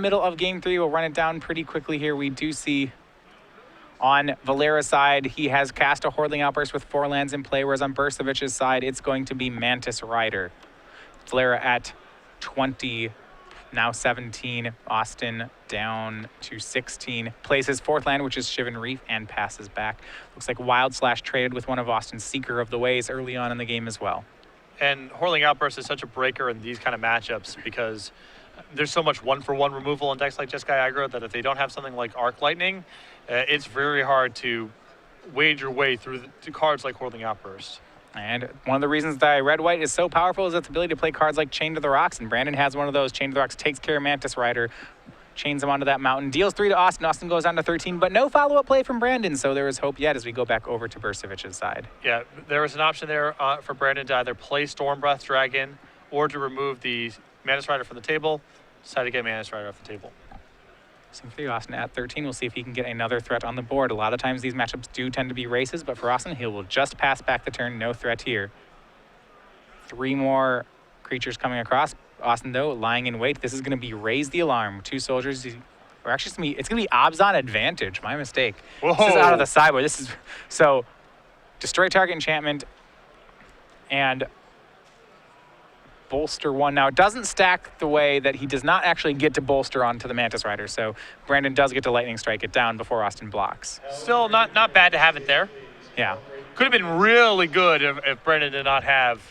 middle of game 3. We'll run it down pretty quickly here. We do see on Valera's side, he has cast a Hordeling Outburst with 4 lands in play, whereas on Bursavich's side, it's going to be Mantis Rider. Valera at 20, now 17. Austin down to 16. Plays his 4th land, which is Shivan Reef, and passes back. Looks like Wild Slash traded with one of Austin's Seeker of the Ways early on in the game as well. And Hordeling Outburst is such a breaker in these kind of matchups because there's so much 1-for-1 removal in decks like Jeskai Aggro that if they don't have something like Arc Lightning, it's very hard to wade your way through to cards like Hordeling Outburst. And one of the reasons that Red-White is so powerful is its ability to play cards like Chain to the Rocks, and Brandon has one of those. Chain to the Rocks takes care of Mantis Rider, chains him onto that mountain, deals 3 to Austin. Austin goes down to 13, but no follow-up play from Brandon, so there is hope yet as we go back over to Bursavich's side. Yeah, there was an option there for Brandon to either play Stormbreath Dragon or to remove the Mantis Rider from the table. Decided to get Mantis Rider off the table. Same for you, Austin at 13. We'll see if he can get another threat on the board. A lot of times these matchups do tend to be races, but for Austin, he will just pass back the turn. No threat here. 3 more creatures coming across. Austin, though, lying in wait. This is going to be Raise the Alarm. 2 soldiers. Or actually, it's going to be Obzon Advantage. My mistake. Whoa. This is out of the sideboard. This is so destroy target enchantment and bolster 1. Now, it doesn't stack the way that he does not actually get to bolster onto the Mantis Rider, so Brandon does get to Lightning Strike it down before Austin blocks. Still not bad to have it there. Yeah. Could have been really good if Brandon did not have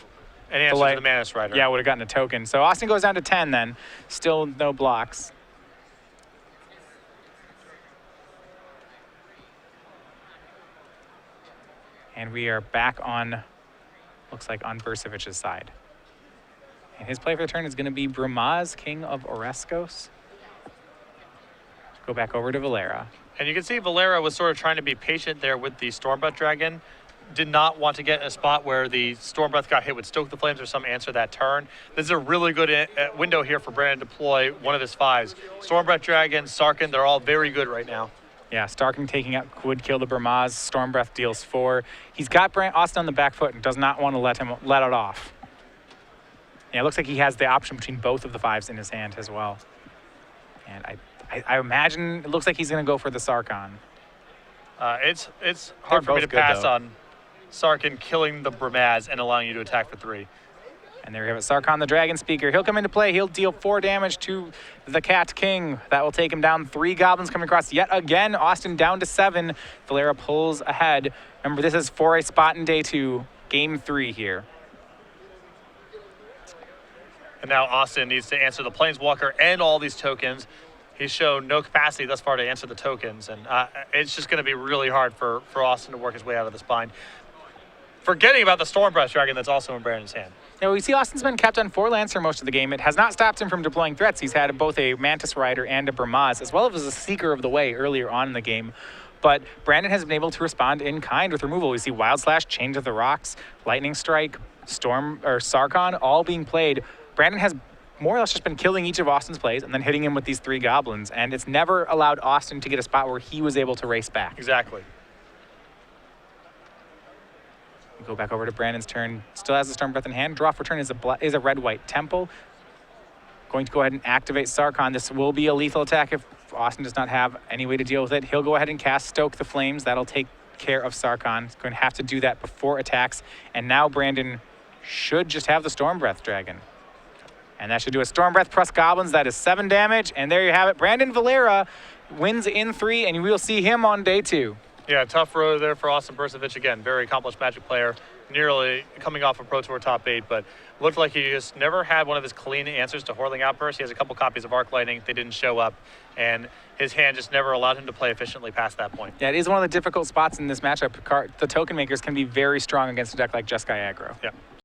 an answer to the Mantis Rider. Yeah, would have gotten a token. So Austin goes down to 10 then. Still no blocks. And we are back on, looks like on Bursavich's side. And his play for the turn is going to be Bramaz, King of Oreskos. Go back over to Valera. And you can see Valera was sort of trying to be patient there with the Stormbreath Dragon. Did not want to get in a spot where the Stormbreath got hit with Stoke the Flames or some answer that turn. This is a really good window here for Brandon to deploy one of his 5s. Stormbreath Dragon, Sarkhan, they're all very good right now. Yeah, Starkin taking out would kill the Bramaz. Stormbreath deals 4. He's got Austin on the back foot and does not want to let it off. Yeah, it looks like he has the option between both of the 5s in his hand as well. And I imagine it looks like he's going to go for the Sarkhan. It's hard for me to pass on Sarkhan killing the Bramaz and allowing you to attack for 3. And there we have it, Sarkhan the Dragon Speaker. He'll come into play. He'll deal 4 damage to the Cat King. That will take him down. 3 goblins coming across yet again. Austin down to 7. Valera pulls ahead. Remember, this is for a spot in day 2, game 3 here. And now Austin needs to answer the Planeswalker and all these tokens. He's shown no capacity thus far to answer the tokens, and it's just going to be really hard for Austin to work his way out of this bind. Forgetting about the Stormbreath Dragon that's also in Brandon's hand. Yeah, we see Austin's been kept on 4 lands for most of the game. It has not stopped him from deploying threats. He's had both a Mantis Rider and a Bramaz, as well as a Seeker of the Way earlier on in the game. But Brandon has been able to respond in kind with removal. We see Wild Slash, Chain to the Rocks, Lightning Strike, Sarkhan, all being played. Brandon has more or less just been killing each of Austin's plays and then hitting him with these 3 goblins, and it's never allowed Austin to get a spot where he was able to race back. Exactly. We go back over to Brandon's turn. Still has the Stormbreath in hand. Draw for turn is a Red-White Temple. Going to go ahead and activate Sarkhan. This will be a lethal attack if Austin does not have any way to deal with it. He'll go ahead and cast Stoke the Flames. That'll take care of Sarkhan. He's going to have to do that before attacks. And now Brandon should just have the Stormbreath Dragon. And that should do a Stormbreath plus Goblins. That is 7 damage. And there you have it. Brandon Valera wins in 3, and we will see him on day 2. Yeah, tough road there for Austin Bursavich. Again, very accomplished Magic player, nearly coming off a Pro Tour top 8, but looked like he just never had one of his clean answers to Hordeling Outburst. He has a couple copies of Arc Lightning. They didn't show up, and his hand just never allowed him to play efficiently past that point. Yeah, it is one of the difficult spots in this matchup. The token makers can be very strong against a deck like Jeskai Aggro. Yeah.